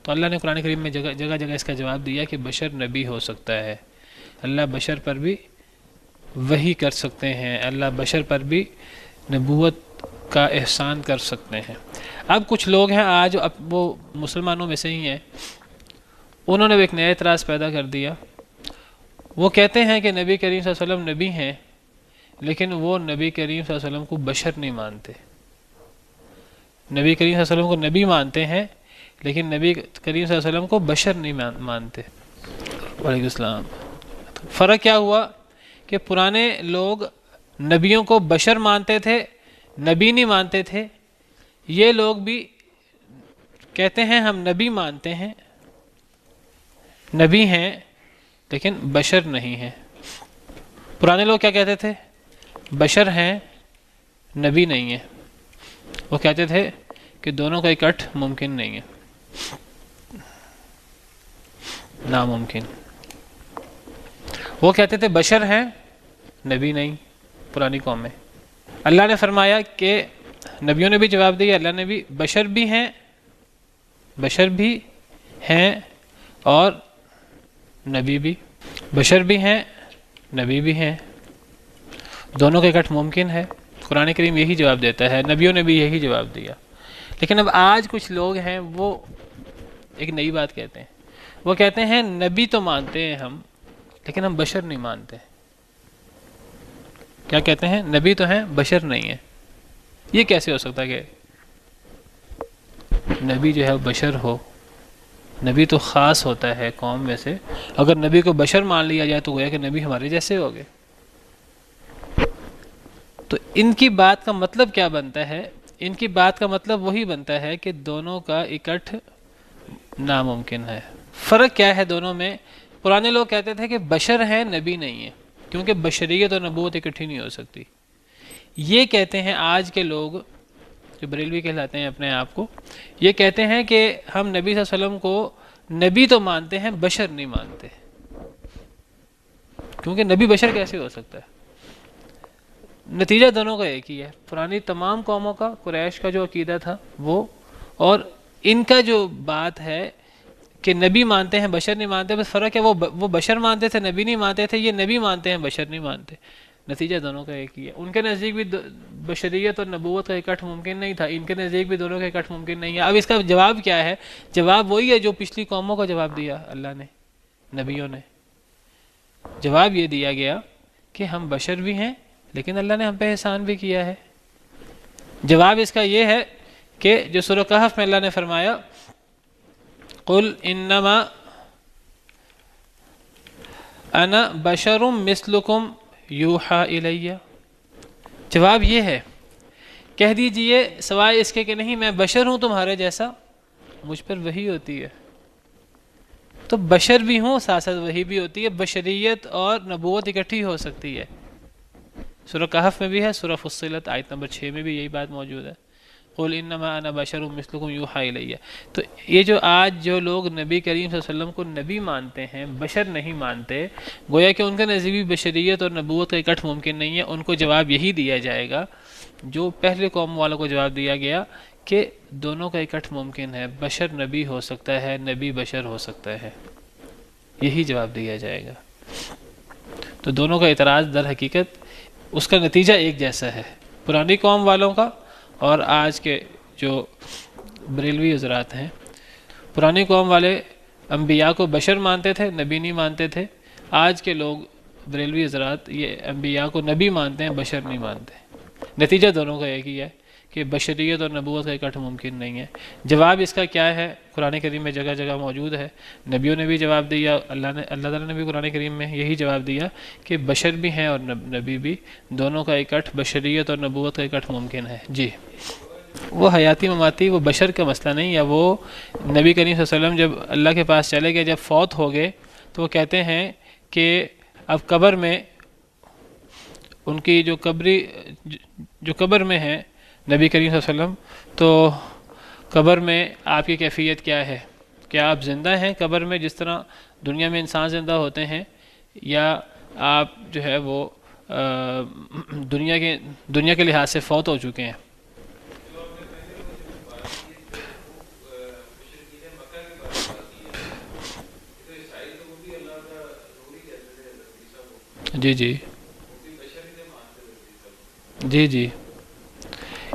تو اللہ نے قرآن کریم میں جگہ جگہ اس کا جواب دیا کہ بشر نبی ہو سکتا ہے. اللہ بشر پر بھی وحی کر سکتے ہیں، اللہ بشر پر بھی نبوت کا احسان کر سکتے ہیں. اب کچھ لوگ ہیں آج وہ مسلمانوں میں سے ہی ہیں، انہوں نے ایک نیا اعتراض پیدا کر دیا. وہ کہتے ہیں کہ نبی کریم صلی اللہ علیہ وسلم نبی ہیں، لیکن وہ نبی کریم صلی اللہ علیہ وسلم کو بشر نہیں مانتے. نبی کریم صلی اللہ علیہ وسلم کو نبی مانتے ہیں، لیکن نبی کریم صلی اللہ علیہ وسلم کو بشر نہیں مانتے. وعلیکم السلام. فرق کیا ہوا کہ پرانے لوگ نبیوں کو بشر مانتے تھے، نبی نہیں مانتے تھے. یہ لوگ بھی کہتے ہیں ہم نبی مانتے ہیں، نبی ہیں لیکن بشر نہیں ہیں. پرانے لوگ کیا کہتے تھے؟ بشر ہیں، نبی نہیں ہیں. وہ کہتے تھے کہ دونوں کا اکٹھ ممکن نہیں ہے، ناممکن. وہ کہتے تھے بشر ہیں، نبی نہیں. پرانی قوم میں اللہ نے فرمایا کہ نبیوں نے بھی جواب دیا، اللہ نے بھی بشر بھی ہیں اور نبی بھی. بشر بھی ہیں، نبی بھی ہیں، دونوں کا اکٹھ ممکن ہے. قرآن کریم یہی جواب دیتا ہے، نبیوں نے بھی یہی جواب دیا. لیکن اب آج کچھ لوگ ہیں وہ ایک نئی بات کہتے ہیں. وہ کہتے ہیں نبی تو مانتے ہیں ہم، لیکن ہم بشر نہیں مانتے. کیا کہتے ہیں؟ نبی تو ہیں، بشر نہیں ہیں. یہ کیسے ہو سکتا ہے کہ نبی جو ہے بشر ہو؟ نبی تو خاص ہوتا ہے قوم میں سے، اگر نبی کو بشر مان لیا جائے تو گویا کہ نبی ہمارے جیسے ہو گئے. تو ان کی بات کا مطلب کیا بنتا ہے؟ ان کی بات کا مطلب وہی بنتا ہے کہ دونوں کا اکٹھ ناممکن ہے. فرق کیا ہے دونوں میں؟ پرانے لوگ کہتے تھے کہ بشر ہیں، نبی نہیں ہے، کیونکہ بشریت اور نبوت اکٹھی نہیں ہو سکتی. یہ کہتے ہیں آج کے لوگ جو بریلوی کہلاتے ہیں اپنے آپ کو، یہ کہتے ہیں کہ ہم نبی صلی اللہ علیہ وسلم کو نبی تو مانتے ہیں، بشر نہیں مانتے. کیونکہ نبی بشر کیسے ہو سکتا ہے؟ نتیجہ دونوں کا ایک ہی ہے. پرانی تمام قوموں کا، قریش کا جو عقیدہ تھا وہ، اور ان کا جو بات ہے کہ نبی مانتے ہیں، بشر نہیں مانتے. بس فرق ہے، وہ بشر مانتے تھے، نبی نہیں مانتے تھے. یہ نبی مانتے ہیں، بشر نہیں مانتے. نتیجہ دونوں کا ایک ہی ہے. ان کے نزدیک بھی بشریت اور نبوت کا اکٹھ ممکن نہیں تھا، ان کے نزدیک بھی دونوں کا اکٹھ ممکن نہیں ہے. اب اس کا جواب کیا ہے؟ جواب وہی ہے جو پچھلی قوموں کو جواب دیا اللہ نے، نبیوں نے. جواب یہ دیا گیا کہ ہم بشر بھی ہیں، لیکن اللہ نے ہم پہ احسان بھی کیا ہے. جواب اس کا یہ ہے کہ جو سورہ کہف میں اللہ نے فرمایا قل انما انا بشر مثلکم یوحی الی. جواب یہ ہے، کہہ دیجئے سوائے اس کے کہ نہیں میں بشر ہوں تمہارے جیسا، مجھ پر وحی ہوتی ہے. تو بشر بھی ہوں، ساتھ ساتھ وحی بھی ہوتی ہے. بشریت اور نبوت اکٹھی ہو سکتی ہے. سورہ کہف میں بھی ہے، سورہ فصلت آیت نمبر 6 میں بھی یہی بات موجود ہے، قل انما انا بشر مثلکم یوحی الی۔ تو یہ جو آج جو لوگ نبی کریم صلی اللہ علیہ وسلم کو نبی مانتے ہیں، بشر نہیں مانتے، گویا کہ ان کا نزدیک بشریت اور نبوت کا اکٹھ ممکن نہیں ہے، ان کو جواب یہی دیا جائے گا جو پہلے قوم والوں کو جواب دیا گیا کہ دونوں کا اکٹھ ممکن ہے، بشر نبی ہو سکتا ہے، نبی بشر ہو سکتا ہے، یہی جواب دیا جائے گا۔ تو دونوں کا اعتراض در حقیقت اس کا نتیجہ ایک جیسا ہے، پرانی قوم والوں کا اور آج کے جو بریلوی حضرات ہیں۔ پرانی قوم والے انبیاء کو بشر مانتے تھے، نبی نہیں مانتے تھے، آج کے لوگ بریلوی حضرات یہ انبیاء کو نبی مانتے ہیں، بشر نہیں مانتے۔ نتیجہ دونوں کا ایک ہی ہے کہ بشریت اور نبوت کا اکٹھ ممکن نہیں ہے۔ جواب اس کا کیا ہے؟ قرآن کریم میں جگہ جگہ موجود ہے، نبیوں نے بھی جواب دیا، اللہ تعالیٰ نے بھی قرآن کریم میں یہی جواب دیا کہ بشر بھی ہیں اور نبی بھی، دونوں کا اکٹھ، بشریت اور نبوت کا اکٹھ ممکن ہے۔ جی، وہ حیاتی مماتی، وہ بشر کا مسئلہ نہیں ہے۔ وہ نبی کریم صلی اللہ علیہ وسلم جب اللہ کے پاس چلے گئے، جب فوت ہو گئے تو وہ کہتے ہیں کہ اب قبر میں ان کی جو قبر میں ہے نبی کریم صلی اللہ علیہ وسلم، تو قبر میں آپ کی کیفیت کیا ہے؟ کیا آپ زندہ ہیں قبر میں جس طرح دنیا میں انسان زندہ ہوتے ہیں، یا آپ جو ہے وہ دنیا کے لحاظ سے فوت ہو چکے ہیں؟ جی جی جی جی،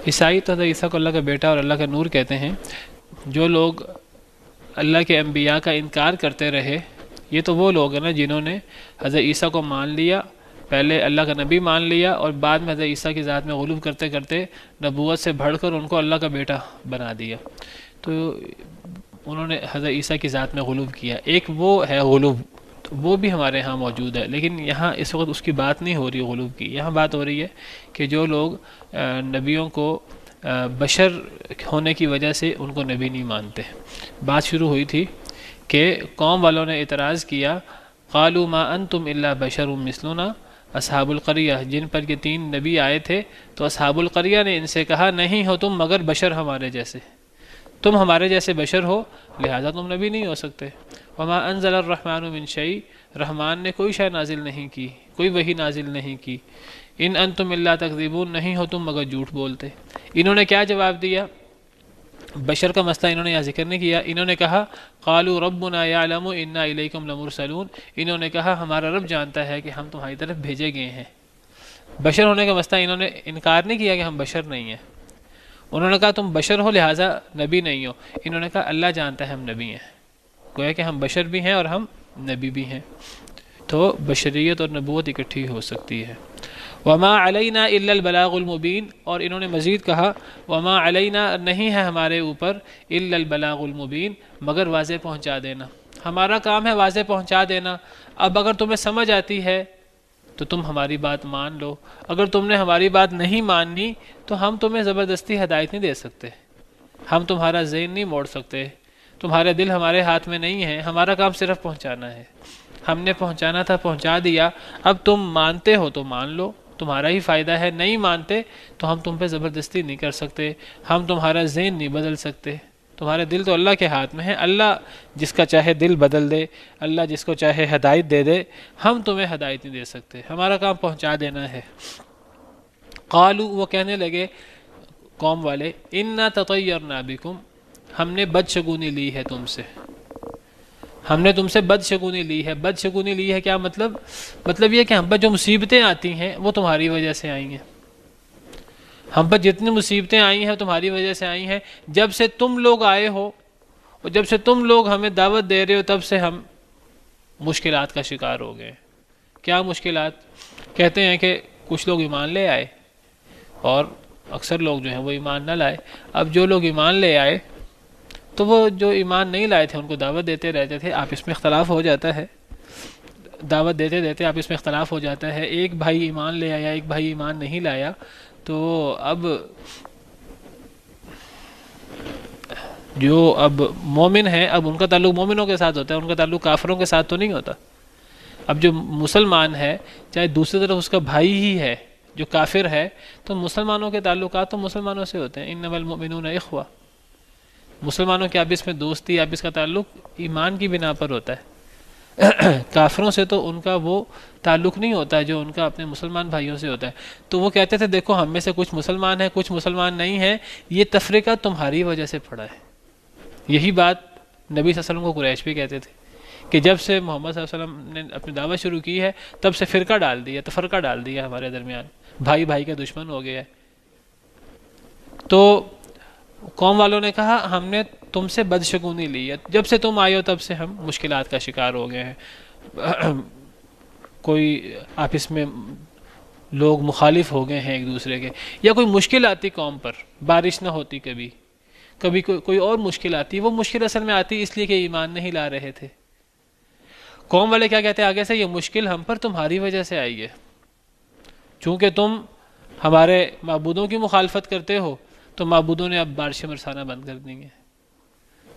عیسائی تو حضرت عیسیٰ کو اللہ کا بیٹا اور اللہ کا نور کہتے ہیں۔ جو لوگ اللہ کے انبیاء کا انکار کرتے رہے، یہ تو وہ لوگ ہیں نا جنہوں نے حضرت عیسیٰ کو مان لیا، پہلے اللہ کا نبی مان لیا اور بعد میں حضرت عیسیٰ کی ذات میں غلو کرتے کرتے نبوت سے بڑھ کر ان کو اللہ کا بیٹا بنا دیا، تو انہوں نے حضرت عیسیٰ کی ذات میں غلو کیا۔ ایک وہ ہے غلو، وہ بھی ہمارے ہاں موجود ہے، لیکن یہاں اس وقت اس کی بات نہیں ہو رہی غلو کی، یہاں بات ہو رہی ہے کہ جو لوگ نبیوں کو بشر ہونے کی وجہ سے ان کو نبی نہیں مانتے۔ بات شروع ہوئی تھی کہ قوم والوں نے اعتراض کیا، قالوا ما انتم الا بشر مثلنا، اصحاب القریہ جن پر یہ 3 نبی آئے تھے، تو اصحاب القریہ نے ان سے کہا نہیں ہو تم مگر بشر ہمارے جیسے، تم ہمارے جیسے بشر ہو لہذا تم نبی نہیں ہو سکتے۔ وما انزل الرحمن من شیء، رحمان نے کوئی شے نازل نہیں کی، کوئی وحی نازل نہیں کی۔ ان انتم الا تکذبون، نہیں ہو تم مگر جھوٹ بولتے۔ انہوں نے کیا جواب دیا؟ بشر کا مسئلہ انہوں نے یہاں ذکر نہیں کیا، انہوں نے کہا قالوا ربنا یعلم انا الیکم لمرسلون، انہوں نے کہا ہمارا رب جانتا ہے کہ ہم تمہاری طرف بھیجے گئے ہیں۔ بشر ہونے کا مسئلہ انہوں نے انکار نہیں کیا کہ ہم بشر نہیں ہیں، انہوں نے کہا تم بشر ہو لہٰذا نبی نہیں ہو، انہوں نے کہا اللہ جانتا ہے ہم نبی ہیں، گویا کہ ہم بشر بھی ہیں اور ہم نبی بھی ہیں، تو بشریت اور نبوت اکٹھی ہو سکتی ہے۔ وما علینا الا البلاغ المبین، اور انہوں نے مزید کہا وما علینا، نہیں ہے ہمارے اوپر الا البلاغ المبین، مگر واضح پہنچا دینا، ہمارا کام ہے واضح پہنچا دینا۔ اب اگر تمہیں سمجھ آتی ہے تو تم ہماری بات مان لو، اگر تم نے ہماری بات نہیں ماننی تو ہم تمہیں زبردستی ہدایت نہیں دے سکتے، ہم تمہارا ذہن نہیں موڑ سکتے، تمہارے دل ہمارے ہاتھ میں نہیں ہے، ہمارا کام صرف پہنچانا ہے، ہم نے پہنچانا تھا پہنچا دیا، اب تم مانتے ہو تو مان لو، تمہارا ہی فائدہ ہے، نہیں مانتے تو ہم تم پہ زبردستی نہیں کر سکتے، ہم تمہارا ذہن نہیں بدل سکتے، تمہارے دل تو اللہ کے ہاتھ میں ہے، اللہ جس کا چاہے دل بدل دے، اللہ جس کو چاہے ہدایت دے دے، ہم تمہیں ہدایت نہیں دے سکتے، ہمارا کام پہنچا دینا ہے۔ قالوا، وہ کہنے لگے قوم والے، انا تطیرنا بکم، ہم نے بدشگونی لی ہے تم سے، ہم نے تم سے بدشگونی لی ہے۔ بدشگونی لی ہے کیا مطلب؟ مطلب یہ کہ ہم پر جو مصیبتیں آتی ہیں وہ تمہاری وجہ سے آئی ہیں، ہم پر جتنی مصیبتیں آئی ہیں تمہاری وجہ سے آئی ہیں، جب سے تم لوگ آئے ہو اور جب سے تم لوگ ہمیں دعوت دے رہے ہو تب سے ہم مشکلات کا شکار ہو گئے۔ کیا مشکلات؟ کہتے ہیں کہ کچھ لوگ ایمان لے آئے اور اکثر لوگ جو ہیں وہ ایمان نہ لائے۔ اب جو لوگ ایمان لے آئے تو وہ جو ایمان نہیں لائے تھے ان کو دعوت دیتے رہتے تھے، آپ اس میں اختلاف ہو جاتا ہے، دعوت دیتے دیتے آپ اس میں اختلاف ہو جاتا ہے، ایک بھائی ایمان لے آیا ایک بھائی ایمان نہیں لایا، تو اب جو اب مومن ہیں اب ان کا تعلق مومنوں کے ساتھ ہوتا ہے، ان کا تعلق کافروں کے ساتھ تو نہیں ہوتا۔ اب جو مسلمان ہے چاہے دوسری طرف اس کا بھائی ہی ہے جو کافر ہے تو مسلمانوں کے تعلقات تو مسلمانوں سے ہوتے ہیں، انما المؤمنون اخوہ، مسلمانوں کے آپس میں دوستی، آپس کا تعلق ایمان کی بنا پر ہوتا ہے۔ کافروں سے تو ان کا وہ تعلق نہیں ہوتا ہے جو ان کا اپنے مسلمان بھائیوں سے ہوتا ہے۔ تو وہ کہتے تھے دیکھو ہم میں سے کچھ مسلمان ہیں کچھ مسلمان نہیں ہیں، یہ تفریقہ تمہاری وجہ سے پڑا ہے۔ یہی بات نبی صلی اللہ علیہ وسلم کو قریش بھی کہتے تھے کہ جب سے محمد صلی اللہ علیہ وسلم نے اپنی دعوت شروع کی ہے تب سے فرقہ ڈال دیا، تفرقہ ڈال دیا ہمارے درمیان، بھائی بھائی کا دشمن ہو گیا ہے۔ تو قوم والوں نے کہا ہم نے تم سے بدشگونی لی ہے، جب سے تم آئے ہو تب سے ہم مشکلات کا شکار ہو گئے ہیں، کوئی آپس میں لوگ مخالف ہو گئے ہیں ایک دوسرے کے، یا کوئی مشکل آتی قوم پر، بارش نہ ہوتی کبھی کوئی اور مشکل آتی، وہ مشکل اصل میں آتی اس لیے کہ ایمان نہیں لا رہے تھے۔ قوم والے کیا کہتے ہیں آگے سے، یہ مشکل ہم پر تمہاری وجہ سے آئی ہے، چونکہ تم ہمارے معبودوں کی مخالفت کرتے ہو تو معبودوں نے اب بارشیں برسانا بند کر دی ہیں،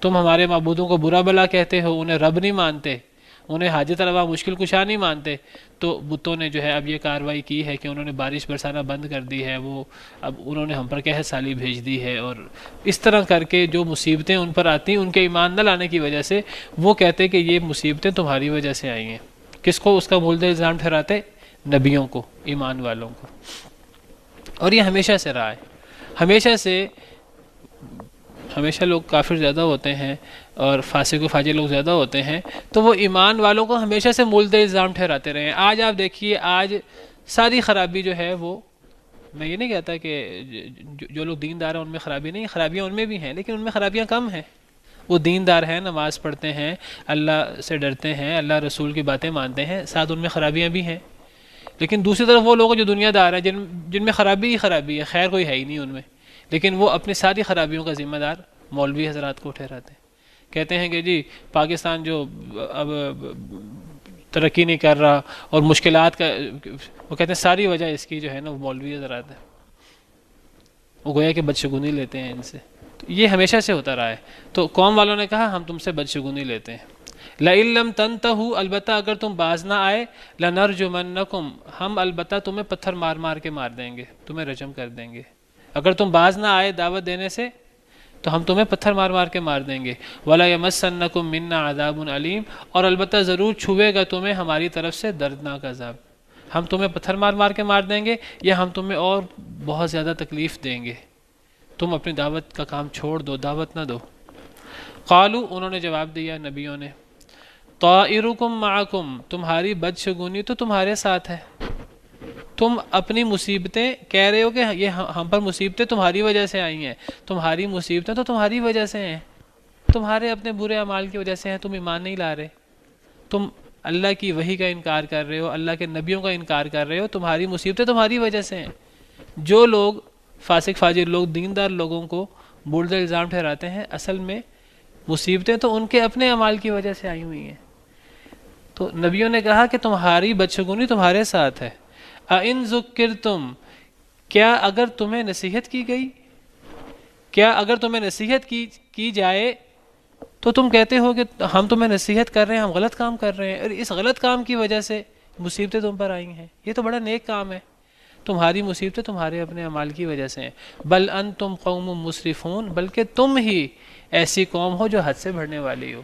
تم ہمارے معبودوں کو برا بلا کہتے ہو، انہیں رب نہیں مانتے، انہیں حاجت روا مشکل کشا نہیں مانتے، تو بتوں نے جو ہے اب یہ کارروائی کی ہے کہ انہوں نے بارش برسانا بند کر دی ہے، وہ اب انہوں نے ہم پر قحط سالی بھیج دی ہے، اور اس طرح کر کے جو مصیبتیں ان پر آتی ہیں ان کے ایمان نہ لانے کی وجہ سے، وہ کہتے کہ یہ مصیبتیں تمہاری وجہ سے آئی ہیں۔ کس کو اس کا مولد الزام ٹھہراتے؟ نبیوں کو، ایمان والوں کو۔ اور یہ ہمیشہ سے رہا ہے، ہمیشہ لوگ کافر زیادہ ہوتے ہیں اور فاسق و فاجر لوگ زیادہ ہوتے ہیں تو وہ ایمان والوں کو ہمیشہ سے مولد الزام ٹھہراتے رہے ہیں۔ آج آپ دیکھیے، آج ساری خرابی جو ہے وہ، میں یہ نہیں کہتا کہ جو لوگ دیندار ہیں ان میں خرابی نہیں، خرابیاں ان میں بھی ہیں، لیکن ان میں خرابیاں کم ہیں۔ وہ دیندار ہیں، نماز پڑھتے ہیں، اللہ سے ڈرتے ہیں، اللہ رسول کی باتیں مانتے ہیں، ساتھ ان میں خرابیاں بھی ہیں۔ لیکن دوسری طرف وہ لوگ جو دنیا دار ہیں، جن میں خرابی ہی خرابی ہے، خیر کوئی ہے ہی نہیں ان میں، لیکن وہ اپنی ساری خرابیوں کا ذمہ دار مولوی حضرات کو ٹھہراتے ہیں۔ کہتے ہیں کہ جی پاکستان جو اب ترقی نہیں کر رہا اور مشکلات کا، وہ کہتے ہیں ساری وجہ اس کی جو ہے نا وہ مولوی حضرات ہے، وہ گویا کہ بدشگونی لیتے ہیں ان سے۔ تو یہ ہمیشہ سے ہوتا رہا ہے۔ تو قوم والوں نے کہا ہم تم سے بدشگونی لیتے ہیں۔ لَإِن لَّمْ تَنْتَهُوا، البتہ اگر تم باز نہ آئے، لَنَرْجُمَنَّكُمْ، ہم البتہ تمہیں پتھر مار مار کے مار دیں گے، تمہیں رجم کر دیں گے۔ اگر تم باز نہ آئے دعوت دینے سے تو ہم تمہیں پتھر مار مار کے مار دیں گے۔ وَلَا يَمَسَّنَّكُم مِّنَّا عَذَابٌ أَلِيمٌ، اور البتہ ضرور چھوئے گا تمہیں ہماری طرف سے دردناک عذاب۔ ہم تمہیں پتھر مار مار کے مار دیں گے یا ہم تمہیں اور بہت زیادہ تکلیف دیں گے، تم اپنی دعوت کا کام چھوڑ دو، دعوت نہ دو۔ قالوا، انہوں نے جواب دیا نبیوں نے، طائرکم معکم، تمہاری بدشگونی تو تمہارے ساتھ ہے، تم اپنی مصیبتیں کہہ رہے ہو کہ یہ ہم پر مصیبتیں تمہاری وجہ سے آئی ہیں، تمہاری مصیبتیں تو تمہاری وجہ سے ہیں، تمہارے اپنے برے اعمال کی وجہ سے ہیں، تم ایمان نہیں لا رہے، تم اللہ کی وحی کا انکار کر رہے ہو، اللہ کے نبیوں کا انکار کر رہے ہو، تمہاری مصیبتیں تمہاری وجہ سے ہیں۔ جو لوگ فاسق فاجر لوگ دیندار لوگوں کو مولد الزام ٹھہراتے ہیں، اصل میں مصیبتیں تو ان کے اپنے اعمال کی وجہ سے آئی ہوئی ہیں۔ تو نبیوں نے کہا کہ تمہاری بدشگونی تمہارے ساتھ ہے۔ اَإِن ذُكِّرْتُمْ، کیا اگر تمہیں نصیحت کی گئی، کیا اگر تمہیں نصیحت کی جائے تو تم کہتے ہو کہ ہم تمہیں نصیحت کر رہے ہیں، ہم غلط کام کر رہے ہیں اور اس غلط کام کی وجہ سے مصیبتیں تم پر آئی ہیں، یہ تو بڑا نیک کام ہے، تمہاری مصیبتیں تمہارے اپنے اعمال کی وجہ سے ہیں۔ بل انتم قوم مسرفون، بلکہ تم ہی ایسی قوم ہو جو حد سے بڑھنے والی ہو،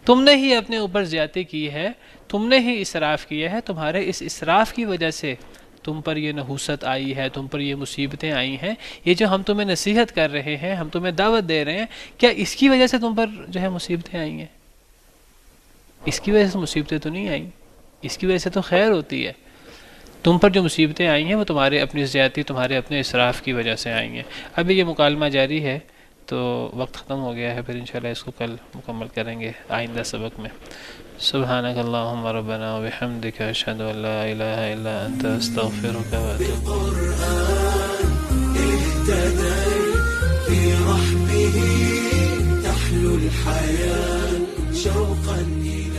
تم نے ہی اپنے اوپر زیادتی کی ہے، تم نے ہی اسراف کیا ہے، تمہارے اس اسراف کی وجہ سے تم پر یہ نحوست آئی ہے، تم پر یہ مصیبتیں آئی ہیں۔ یہ جو ہم تمہیں نصیحت کر رہے ہیں، ہم تمہیں دعوت دے رہے ہیں، کیا اس کی وجہ سے تم پر جو ہے مصیبتیں آئی ہیں؟ اس کی وجہ سے مصیبتیں تو نہیں آئیں، اس کی وجہ سے تو خیر ہوتی ہے۔ تم پر جو مصیبتیں آئی ہیں وہ تمہارے اپنی زیادتی، تمہارے اپنے اسراف کی وجہ سے آئی ہیں۔ ابھی یہ مکالمہ جاری ہے تو وقت ختم ہو گیا ہے، پھر انشاءاللہ اس کو کل مکمل کریں گے آئندہ سبق میں۔ سبحانک اللہم ربنا و بحمدک، اشہد ان لا الہ الا انت، استغفرک و اتوب تحلو الحياة شوقا إلى